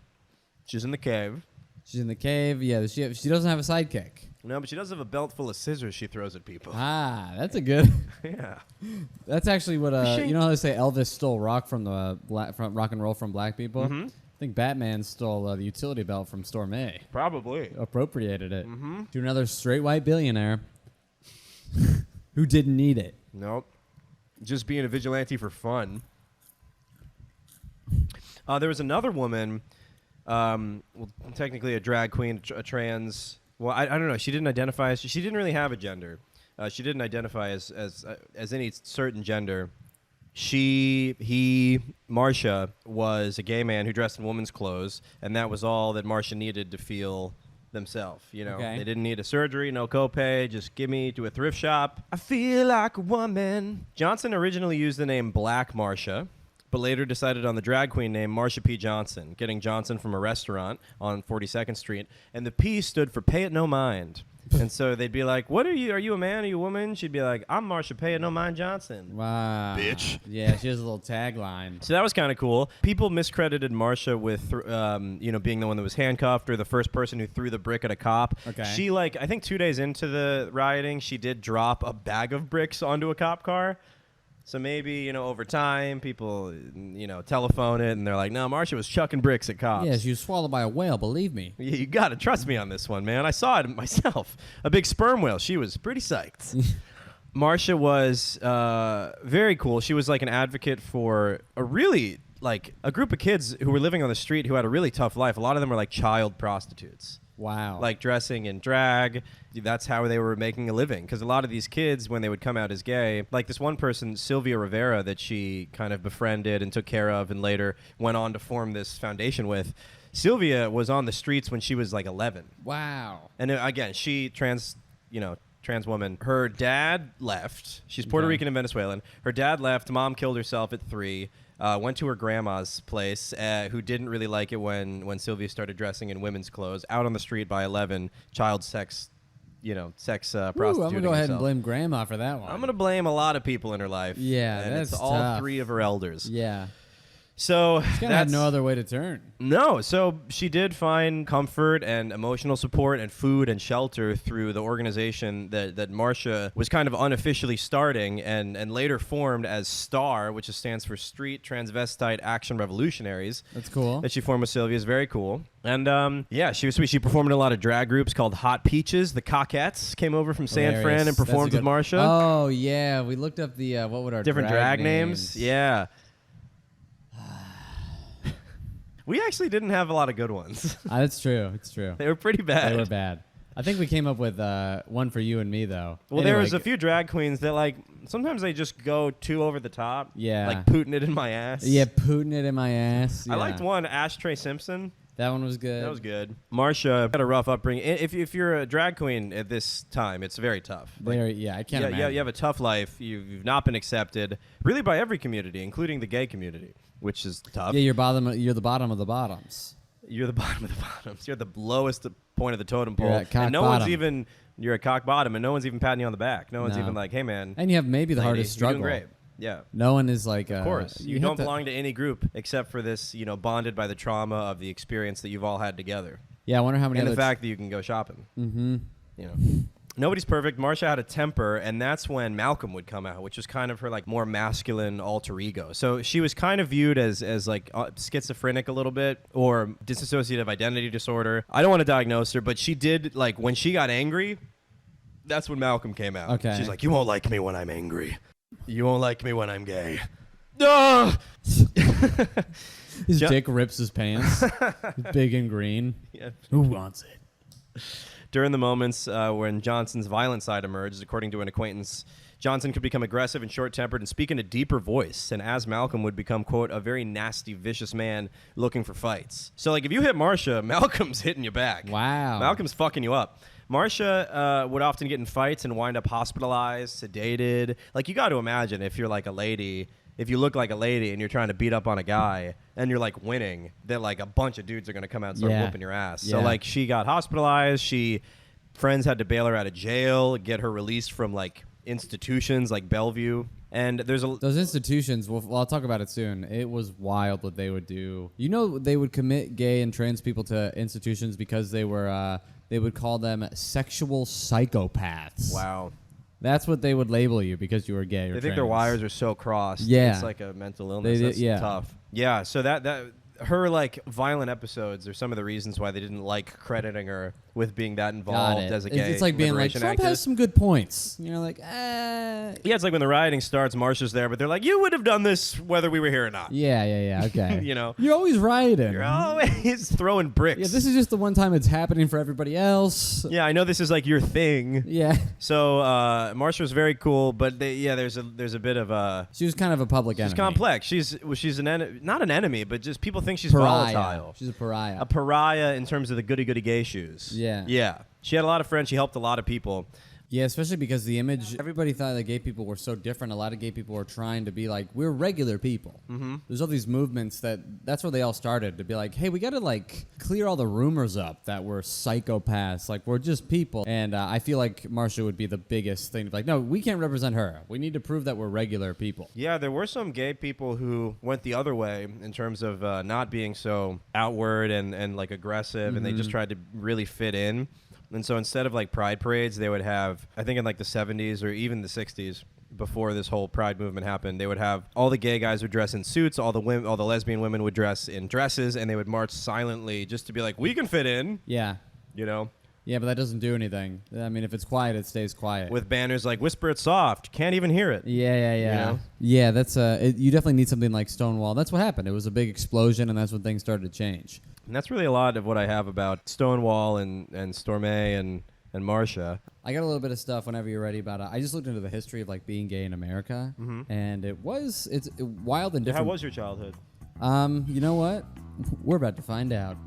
She's in the cave. She's in the cave. Yeah, she doesn't have a sidekick. No, but she does have a belt full of scissors she throws at people. Ah, that's a good... Yeah. That's actually what... you know how they say Elvis stole rock from from rock and roll from black people? Mm-hmm. I think Batman stole the utility belt from Storm A. Probably. Appropriated it. Mm-hmm. To another straight white billionaire who didn't need it. Nope. Just being a vigilante for fun. There was another woman, technically a drag queen, a trans. Well, I don't know. She didn't identify as. She didn't really have a gender. She didn't identify as any certain gender. Marsha was a gay man who dressed in woman's clothes, and that was all that Marsha needed to feel themselves. You know, They didn't need a surgery, no copay, just give me to a thrift shop. I feel like a woman. Johnson originally used the name Black Marsha, but later decided on the drag queen name Marsha P. Johnson, getting Johnson from a restaurant on 42nd Street, and the P stood for Pay It No Mind. And so they'd be like, what are you? Are you a man? Are you a woman? She'd be like, I'm Marsha Pay It No Mind Johnson. Wow. Bitch. Yeah, she has a little tagline. So that was kind of cool. People miscredited Marsha with, being the one that was handcuffed or the first person who threw the brick at a cop. Okay. She, I think 2 days into the rioting, she did drop a bag of bricks onto a cop car. So maybe, over time, people, telephone it, and they're like, no, Marsha was chucking bricks at cops. Yeah, she was swallowed by a whale, believe me. Yeah, you got to trust me on this one, man. I saw it myself. A big sperm whale. She was pretty psyched. Marsha was very cool. She was like an advocate for a really, a group of kids who were living on the street who had a really tough life. A lot of them were like child prostitutes. Wow. Like dressing in drag. That's how they were making a living. Because a lot of these kids, when they would come out as gay, like this one person, Sylvia Rivera, that she kind of befriended and took care of and later went on to form this foundation with. Sylvia was on the streets when she was like 11. Wow. And again, trans woman. Her dad left. She's Puerto Rican and Venezuelan. Her dad left. Mom killed herself at 3. Went to her grandma's place, who didn't really like it when Sylvia started dressing in women's clothes. Out on the street by 11, child sex, prostituting I'm going to go ahead and herself. blame Grandma for that one. I'm going to blame a lot of people in her life. Yeah, and that's it's all tough. 3 of her elders. Yeah. So She had no other way to turn. No, so she did find comfort and emotional support and food and shelter through the organization that Marcia was kind of unofficially starting and later formed as STAR, which stands for Street Transvestite Action Revolutionaries. That's cool. That she formed with Sylvia is very cool. And yeah, she was sweet. She performed in a lot of drag groups called Hot Peaches. The Cockettes came over from San Fran and performed with Marcia. Oh, yeah. We looked up the, what would our different drag names? Yeah. We actually didn't have a lot of good ones. That's true. It's true. They were pretty bad. They were bad. I think we came up with one for you and me, though. Well, there was a few drag queens that, like, sometimes they just go too over the top. Yeah. Like, pooting it in my ass. Yeah, pooting it in my ass. Yeah. I liked one, Ashtray Simpson. That one was good. That was good. Marcia had a rough upbringing. If you're a drag queen at this time, it's very tough. I can't imagine. Yeah, you have a tough life. You've not been accepted, really, by every community, including the gay community, which is tough. Yeah, you're the bottom of the bottoms. You're the bottom of the bottoms. You're the lowest point of the totem pole. You're at cock and no bottom. one's even. You're a cock bottom, and no one's even patting you on the back. No one's even like, "Hey, man." And you have maybe the hardest struggle. You're doing great. Yeah. No one is like. Of course, you don't belong to any group except for this. Bonded by the trauma of the experience that you've all had together. Yeah, I wonder how many. And the fact that you can go shopping. Mm-hmm. Nobody's perfect. Marcia had a temper, and that's when Malcolm would come out, which was kind of her like more masculine alter ego. So she was kind of viewed as like schizophrenic a little bit, or dissociative identity disorder. I don't want to diagnose her, but she did, like, when she got angry, that's when Malcolm came out. Okay. She's like, "You won't like me when I'm angry. You won't like me when I'm gay." No. His dick rips his pants. Big and green. Yeah. Who wants it? During the moments when Johnson's violent side emerged, according to an acquaintance, Johnson could become aggressive and short-tempered and speak in a deeper voice, and as Malcolm would become, quote, a very nasty, vicious man looking for fights. So, like, if you hit Marcia, Malcolm's hitting you back. Wow. Malcolm's fucking you up. Marcia would often get in fights and wind up hospitalized, sedated. Like, you got to imagine if you're like a lady, if you look like a lady and you're trying to beat up on a guy and you're like winning, that like a bunch of dudes are going to come out and start whooping your ass. Yeah. So like she got hospitalized. Friends had to bail her out of jail, get her released from like institutions like Bellevue. And there's those institutions. Well, I'll talk about it soon. It was wild what they would do. They would commit gay and trans people to institutions because they were. They would call them sexual psychopaths. Wow. That's what they would label you because you were gay or They trans. think their wires are so crossed. Yeah. It's like a mental illness. That's tough. Yeah, so that her like violent episodes are some of the reasons why they didn't like crediting her with being that involved as a gay. It's like being like, Trump has some good points. And you're like, Yeah, it's like when the rioting starts, Marcia's there, but they're like, you would have done this whether we were here or not. Yeah, okay. You're always rioting. You're always throwing bricks. Yeah, this is just the one time it's happening for everybody else. Yeah, I know this is like your thing. Yeah. So Marcia was very cool, but there's a bit of she was kind of a public enemy. She's complex. She's not an enemy, but just people think she's pariah. volatile. She's a pariah. A pariah in terms of the goody gay shoes. Yeah. Yeah. She had a lot of friends. She helped a lot of people. Yeah, especially because the image, everybody thought that gay people were so different. A lot of gay people were trying to be like, we're regular people. Mm-hmm. There's all these movements that's where they all started, to be like, hey, we got to like clear all the rumors up that we're psychopaths. Like, we're just people. And I feel like Marcia would be the biggest thing to be like, no, we can't represent her. We need to prove that we're regular people. Yeah, there were some gay people who went the other way in terms of not being so outward and like aggressive, mm-hmm. and they just tried to really fit in. And so instead of like pride parades, they would have, I think in like the 70s or even the 60s, before this whole pride movement happened, they would have all the gay guys would dress in suits, all the lesbian women would dress in dresses, and they would march silently just to be like, we can fit in. Yeah. Yeah, but that doesn't do anything. I mean, if it's quiet, it stays quiet. With banners like, whisper it soft, can't even hear it. Yeah. Yeah, that's you definitely need something like Stonewall. That's what happened. It was a big explosion, and that's when things started to change. And that's really a lot of what I have about Stonewall and Stormé and Marcia. I got a little bit of stuff whenever you're ready about it. I just looked into the history of like being gay in America, mm-hmm. and it's wild and different. How was your childhood? You know what? We're about to find out.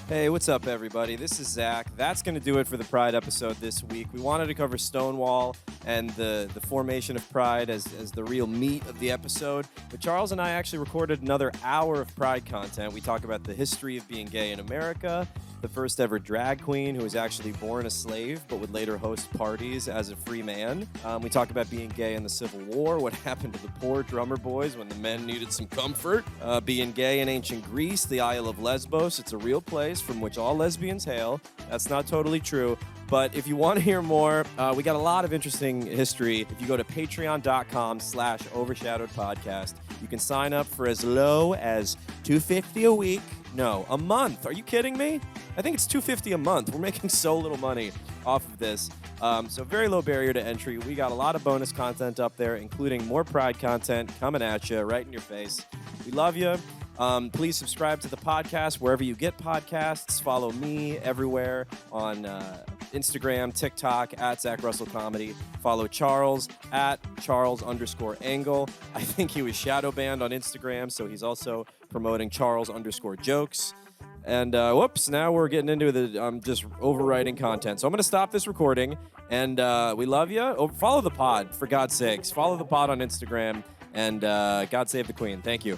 Hey, what's up, everybody? This is Zach. That's going to do it for the Pride episode this week. We wanted to cover Stonewall and the formation of Pride as the real meat of the episode, but Charles and I actually recorded another hour of Pride content. We talk about the history of being gay in America, the first ever drag queen who was actually born a slave but would later host parties as a free man. We talk about being gay in the Civil War, what happened to the poor drummer boys when the men needed some comfort, being gay in ancient Greece, the Isle of Lesbos. It's a real place from which all lesbians hail. That's not totally true. But if you want to hear more, we got a lot of interesting history. If you go to patreon.com/Overshadowed podcast, you can sign up for as low as $2.50 a week. No, a month. Are you kidding me? I think it's $2.50 a month. We're making so little money off of this. So very low barrier to entry. We got a lot of bonus content up there, including more Pride content coming at you right in your face. We love you. Please subscribe to the podcast wherever you get podcasts. Follow me everywhere on Instagram, TikTok, at Zach Russell Comedy. Follow Charles at Charles_Angle. I think he was shadow banned on Instagram, so he's also promoting Charles_jokes. And whoops, now we're getting into the just overwriting content. So I'm going to stop this recording, and we love you. Oh, follow the pod, for God's sakes. Follow the pod on Instagram, and God save the Queen. Thank you.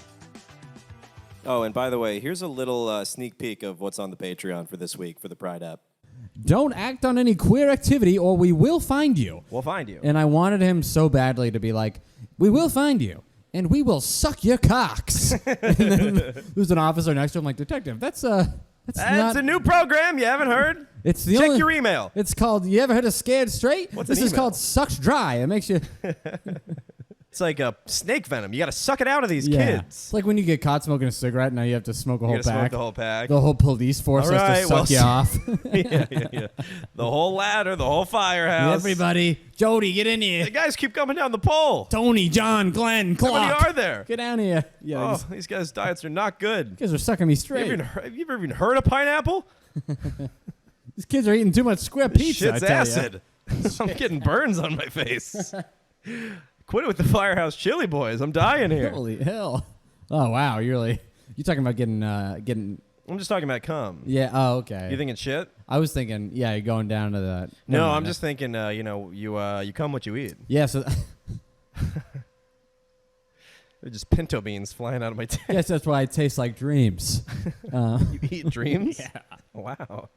Oh, and by the way, here's a little sneak peek of what's on the Patreon for this week for the Pride app. Don't act on any queer activity or we will find you. We'll find you. And I wanted him so badly to be like, we will find you and we will suck your cocks. And then there's an officer next to him like, detective, that's not a new program you haven't heard. It's the Check your email. It's called, you ever heard of Scared Straight? What's This an is email? called Sucks Dry. It makes you... It's like a snake venom. You got to suck it out of these Yeah. kids. It's like when you get caught smoking a cigarette, now you have to smoke a whole You gotta pack. smoke the whole pack. The whole police force All has right, to suck you off. yeah. The whole ladder, the whole firehouse. Everybody, Jody, get in here. The guys keep coming down the pole. Tony, John, Glenn, How Clark. many are there? Get down here. Yeah, Oh, these guys' diets are not good. these guys are sucking me straight. Have you ever even heard of pineapple? These kids are eating too much square pizza. Shit's I tell ya. acid. I'm getting burns on my face. Quit it with the Firehouse Chili Boys. I'm dying here. Holy hell! Oh wow, you talking about getting? I'm just talking about cum. Yeah. Oh okay. You thinking shit? I was thinking, yeah, you're going down to that. No, I'm just thinking. You come what you eat. Yeah. So. They're just pinto beans flying out of my tank. Guess that's why I taste like dreams. You eat dreams? Yeah. Wow.